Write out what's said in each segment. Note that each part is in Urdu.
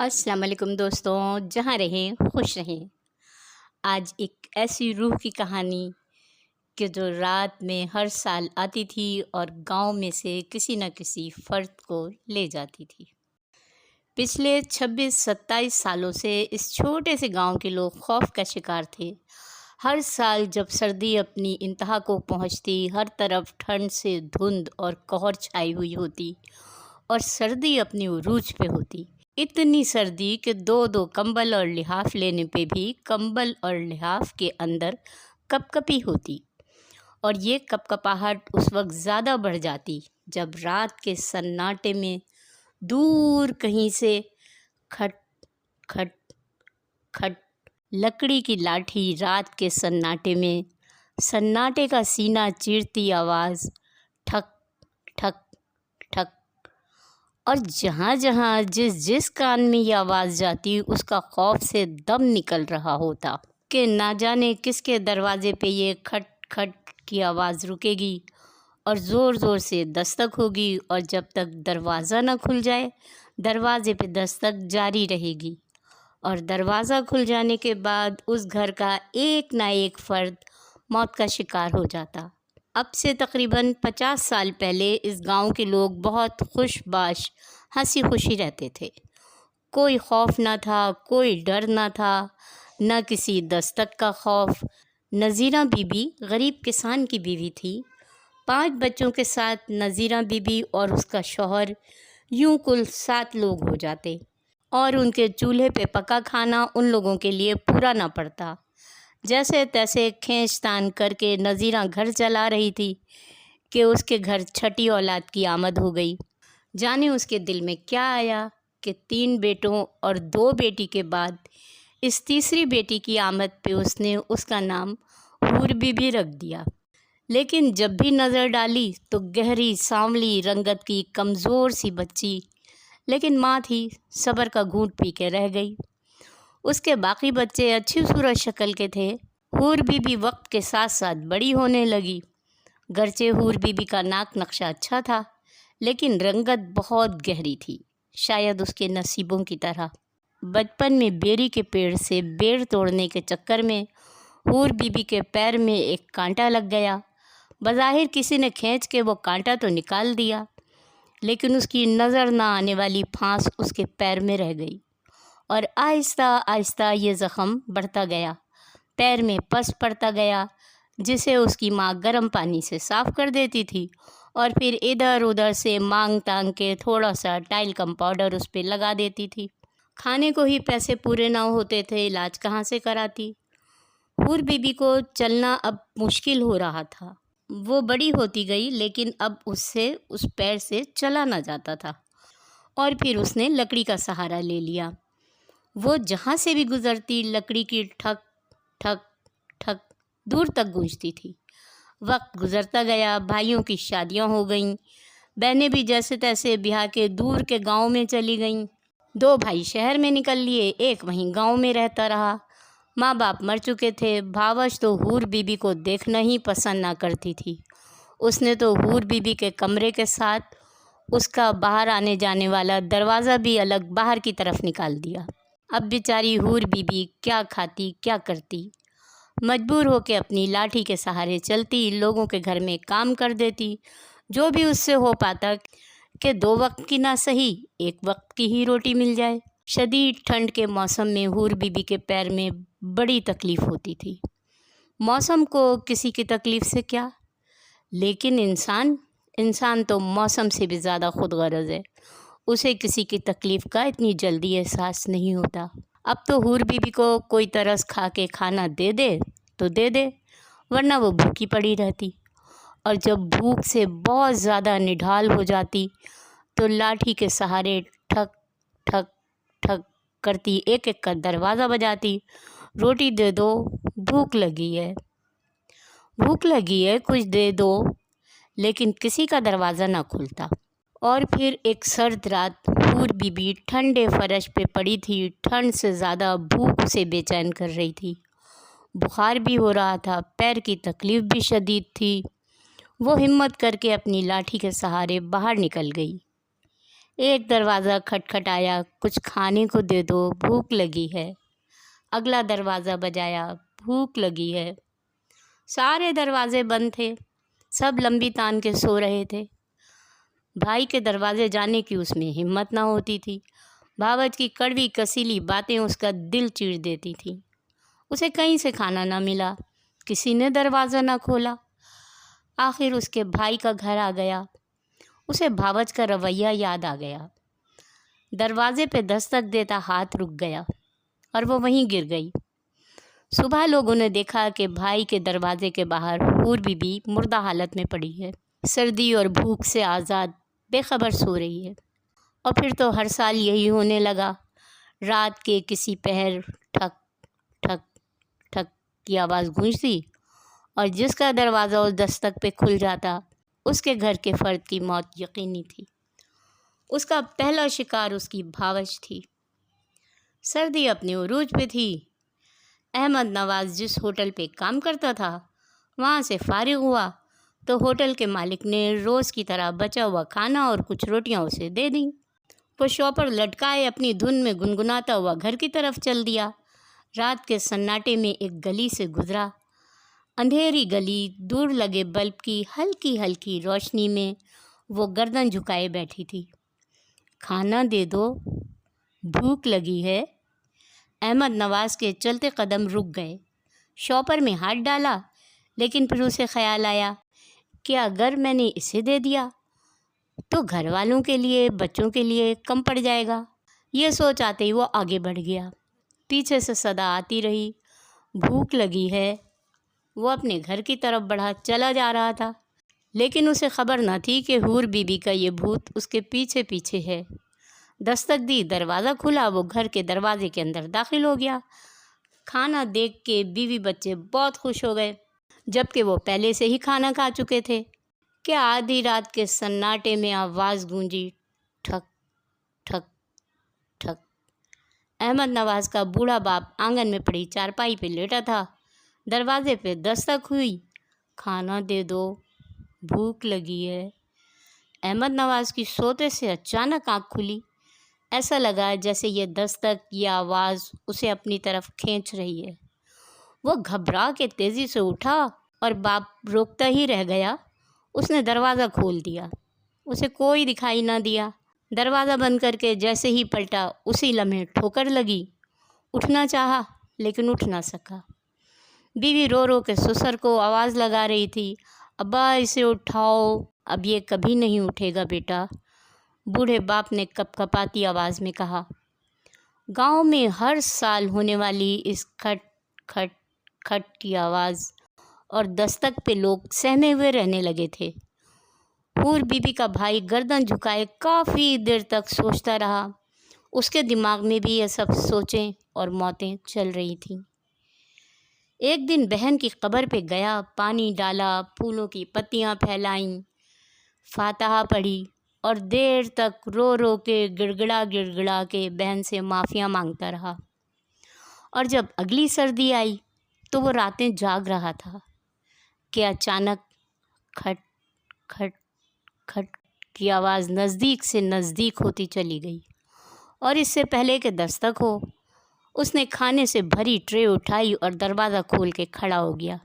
السلام علیکم دوستوں، جہاں رہیں خوش رہیں۔ آج ایک ایسی روح کی کہانی کہ جو رات میں ہر سال آتی تھی اور گاؤں میں سے کسی نہ کسی فرد کو لے جاتی تھی۔ پچھلے 26-27 سالوں سے اس چھوٹے سے گاؤں کے لوگ خوف کا شکار تھے۔ ہر سال جب سردی اپنی انتہا کو پہنچتی، ہر طرف ٹھنڈ سے دھند اور قہر چھائی ہوئی ہوتی اور سردی اپنی عروج پہ ہوتی۔ اتنی سردی کہ دو کمبل اور لحاف لینے پہ بھی کمبل اور لحاف کے اندر کپ کپی ہوتی، اور یہ کپ کپاہٹ اس وقت زیادہ بڑھ جاتی جب رات کے سناٹے میں دور کہیں سے کھٹ کھٹ کھٹ لکڑی کی لاٹھی رات کے سناٹے میں سناٹے کا سینہ چیرتی آواز ٹھک ٹھک ٹھک، اور جہاں جہاں جس کان میں یہ آواز جاتی اس کا خوف سے دم نکل رہا ہوتا کہ نہ جانے کس کے دروازے پہ یہ کھٹ کھٹ کی آواز رکے گی اور زور زور سے دستک ہوگی، اور جب تک دروازہ نہ کھل جائے دروازے پہ دستک جاری رہے گی، اور دروازہ کھل جانے کے بعد اس گھر کا ایک نہ ایک فرد موت کا شکار ہو جاتا۔ اب سے تقریباً 50 سال پہلے اس گاؤں کے لوگ بہت خوش باش ہنسی خوشی رہتے تھے۔ کوئی خوف نہ تھا، کوئی ڈر نہ تھا، نہ کسی دستک کا خوف۔ نذیرہ بی بی غریب کسان کی بیوی تھی۔ 5 بچوں کے ساتھ نذیرہ بی بی اور اس کا شوہر یوں کل 7 لوگ ہو جاتے، اور ان کے چولہے پہ پکا کھانا ان لوگوں کے لیے پورا نہ پڑتا۔ جیسے تیسے کھینچ تان کر کے نذیرہ گھر چلا رہی تھی کہ اس کے گھر چھٹی اولاد کی آمد ہو گئی۔ جانے اس کے دل میں کیا آیا کہ 3 بیٹوں اور 2 بیٹی کے بعد اس تیسری بیٹی کی آمد پہ اس نے اس کا نام حور بی بی رکھ دیا۔ لیکن جب بھی نظر ڈالی تو گہری سانولی رنگت کی کمزور سی بچی، لیکن ماں تھی، صبر کا گھونٹ پی کے رہ گئی۔ اس کے باقی بچے اچھی صورت شکل کے تھے۔ حور بی بی وقت کے ساتھ ساتھ بڑی ہونے لگی، گرچہ حور بی بی کا ناک نقشہ اچھا تھا لیکن رنگت بہت گہری تھی، شاید اس کے نصیبوں کی طرح۔ بچپن میں بیری کے پیڑ سے بیر توڑنے کے چکر میں حور بی بی کے پیر میں ایک کانٹا لگ گیا۔ بظاہر کسی نے کھینچ کے وہ کانٹا تو نکال دیا، لیکن اس کی نظر نہ آنے والی پھانس اس کے پیر میں رہ گئی، اور آہستہ آہستہ یہ زخم بڑھتا گیا، پیر میں پس پڑتا گیا، جسے اس کی ماں گرم پانی سے صاف کر دیتی تھی، اور پھر ادھر ادھر سے مانگ تانگ کے تھوڑا سا ٹائل کم پاؤڈر اس پہ لگا دیتی تھی۔ کھانے کو ہی پیسے پورے نہ ہوتے تھے، علاج کہاں سے کراتی؟ حور بی بی کو چلنا اب مشکل ہو رہا تھا۔ وہ بڑی ہوتی گئی لیکن اب اس پیر سے چلا نہ جاتا تھا، اور پھر اس نے لکڑی کا سہارا لے لیا۔ وہ جہاں سے بھی گزرتی لکڑی کی ٹھک ٹھک ٹھک دور تک گونجتی تھی۔ وقت گزرتا گیا، بھائیوں کی شادیاں ہو گئیں، بہنیں بھی جیسے تیسے بیاہ کے دور کے گاؤں میں چلی گئیں۔ 2 بھائی شہر میں نکل لیے، ایک وہیں گاؤں میں رہتا رہا۔ ماں باپ مر چکے تھے۔ بھاوش تو حور بی بی کو دیکھنا ہی پسند نہ کرتی تھی۔ اس نے تو حور بی بی کے کمرے کے ساتھ اس کا باہر آنے جانے والا دروازہ بھی الگ باہر کی طرف نکال دیا۔ اب بیچاری حور بی بی کیا کھاتی کیا کرتی؟ مجبور ہو کے اپنی لاٹھی کے سہارے چلتی، لوگوں کے گھر میں کام کر دیتی، جو بھی اس سے ہو پاتا کہ 2 وقت کی نہ سہی 1 وقت کی ہی روٹی مل جائے۔ شدید ٹھنڈ کے موسم میں حور بی بی کے پیر میں بڑی تکلیف ہوتی تھی۔ موسم کو کسی کی تکلیف سے کیا، لیکن انسان تو موسم سے بھی زیادہ خود غرض ہے، اسے کسی کی تکلیف کا اتنی جلدی احساس نہیں ہوتا۔ اب تو حور بی بی کو کوئی ترس کھا کے کھانا دے دے تو دے دے، ورنہ وہ بھوکی پڑی رہتی، اور جب بھوک سے بہت زیادہ نڈھال ہو جاتی تو لاٹھی کے سہارے ٹھک ٹھک ٹھک کرتی ایک ایک کا دروازہ بجاتی، روٹی دے دو، بھوک لگی ہے کچھ دے دو، لیکن کسی کا دروازہ نہ کھلتا۔ اور پھر ایک سرد رات حور بی بی ٹھنڈے فرش پہ پڑی تھی، ٹھنڈ سے زیادہ بھوک اسے بے چین کر رہی تھی، بخار بھی ہو رہا تھا، پیر کی تکلیف بھی شدید تھی۔ وہ ہمت کر کے اپنی لاٹھی کے سہارے باہر نکل گئی۔ ایک دروازہ کھٹکھٹایا، کچھ کھانے کو دے دو، بھوک لگی ہے۔ اگلا دروازہ بجایا، بھوک لگی ہے۔ سارے دروازے بند تھے، سب لمبی تان کے سو رہے تھے۔ بھائی کے دروازے جانے کی اس میں ہمت نہ ہوتی تھی۔ بھاوج کی کڑوی کسیلی باتیں اس کا دل چیر دیتی تھیں۔ اسے کہیں سے کھانا نہ ملا، کسی نے دروازہ نہ کھولا۔ آخر اس کے بھائی کا گھر آ گیا۔ اسے بھاوج کا رویہ یاد آ گیا۔ دروازے پہ دستک دیتا ہاتھ رک گیا اور وہ وہیں گر گئی۔ صبح لوگوں نے دیکھا کہ بھائی کے دروازے کے باہر حور بی بی مردہ حالت میں پڑی ہے، سردی اور بھوک سے آزاد بے خبر سو رہی ہے۔ اور پھر تو ہر سال یہی ہونے لگا۔ رات کے کسی پہر ٹھک ٹھک ٹھک کی آواز گونجتی اور جس کا دروازہ اس دستک پہ کھل جاتا اس کے گھر کے فرد کی موت یقینی تھی۔ اس کا پہلا شکار اس کی بھاوج تھی۔ سردی اپنے عروج پہ تھی۔ احمد نواز جس ہوٹل پہ کام کرتا تھا وہاں سے فارغ ہوا تو ہوٹل کے مالک نے روز کی طرح بچا ہوا کھانا اور کچھ روٹیاں اسے دے دیں۔ وہ شاپر لٹکائے اپنی دھن میں گنگناتا ہوا گھر کی طرف چل دیا۔ رات کے سناٹے میں ایک گلی سے گزرا۔ اندھیری گلی، دور لگے بلب کی ہلکی ہلکی روشنی میں وہ گردن جھکائے بیٹھی تھی۔ کھانا دے دو، بھوک لگی ہے۔ احمد نواز کے چلتے قدم رک گئے۔ شاپر میں ہاتھ ڈالا، لیکن پھر اسے خیال آیا کہ اگر میں نے اسے دے دیا تو گھر والوں کے لیے، بچوں کے لیے کم پڑ جائے گا۔ یہ سوچ آتے ہی وہ آگے بڑھ گیا۔ پیچھے سے صدا آتی رہی، بھوک لگی ہے۔ وہ اپنے گھر کی طرف بڑھا چلا جا رہا تھا، لیکن اسے خبر نہ تھی کہ حور بی بی کا یہ بھوت اس کے پیچھے پیچھے ہے۔ دستک دی، دروازہ کھلا، وہ گھر کے دروازے کے اندر داخل ہو گیا۔ کھانا دیکھ کے بیوی بچے بہت خوش ہو گئے، جبکہ وہ پہلے سے ہی کھانا کھا چکے تھے کہ آدھی رات کے سناٹے میں آواز گونجی، ٹھک ٹھک ٹھک۔ احمد نواز کا بوڑھا باپ آنگن میں پڑی چارپائی پہ لیٹا تھا۔ دروازے پہ دستک ہوئی، کھانا دے دو، بھوک لگی ہے۔ احمد نواز کی سوتے سے اچانک آنکھ کھلی۔ ایسا لگا جیسے یہ دستک، یہ آواز اسے اپنی طرف کھینچ رہی ہے۔ وہ گھبرا کے تیزی سے اٹھا اور باپ روکتا ہی رہ گیا۔ اس نے دروازہ کھول دیا، اسے کوئی دکھائی نہ دیا۔ دروازہ بند کر کے جیسے ہی پلٹا اسی لمحے ٹھوکر لگی۔ اٹھنا چاہا لیکن اٹھ نہ سکا۔ بیوی رو رو کے سسر کو آواز لگا رہی تھی، ابا اسے اٹھاؤ، اب یہ کبھی نہیں اٹھے گا بیٹا۔ بوڑھے باپ نے کپ کپاتی آواز میں کہا۔ گاؤں میں ہر سال ہونے والی اس کھٹ کھٹ کھٹ کی آواز اور دستک پہ لوگ سہمے ہوئے رہنے لگے تھے۔ حور بی بی کا بھائی گردن جھکائے کافی دیر تک سوچتا رہا۔ اس کے دماغ میں بھی یہ سب سوچیں اور موتیں چل رہی تھیں۔ ایک دن بہن کی قبر پہ گیا، پانی ڈالا، پھولوں کی پتیاں پھیلائیں، فاتحہ پڑھی اور دیر تک رو رو کے گڑگڑا گڑگڑا کے بہن سے معافیاں مانگتا رہا۔ اور جب اگلی سردی آئی تو وہ راتیں جاگ رہا تھا کہ اچانک کھٹ کھٹ کھٹ کی آواز نزدیک سے نزدیک ہوتی چلی گئی، اور اس سے پہلے کہ دستک ہو اس نے کھانے سے بھری ٹرے اٹھائی اور دروازہ کھول کے کھڑا ہو گیا۔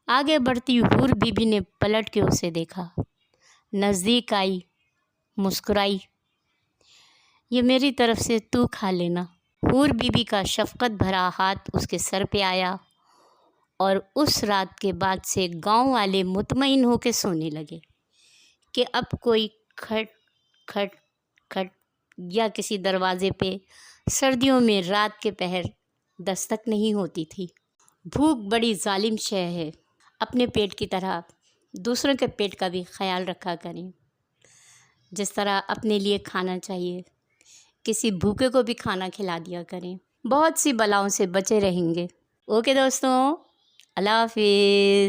آگے بڑھتی حور بی بی نے پلٹ کے اسے دیکھا، نزدیک آئی، مسکرائی، یہ میری طرف سے تو کھا لینا۔ حور بی بی کا شفقت بھرا ہاتھ اس کے سر پہ آیا، اور اس رات کے بعد سے گاؤں والے مطمئن ہو کے سونے لگے کہ اب کوئی کھٹ کھٹ کھٹ یا کسی دروازے پہ سردیوں میں رات کے پہر دستک نہیں ہوتی تھی۔ بھوک بڑی ظالم شے ہے، اپنے پیٹ کی طرح دوسروں کے پیٹ کا بھی خیال رکھا کریں۔ جس طرح اپنے لیے کھانا چاہیے، کسی بھوکے کو بھی کھانا کھلا دیا کریں، بہت سی بلاؤں سے بچے رہیں گے۔ اوکے دوستوں، اللہ حافظ۔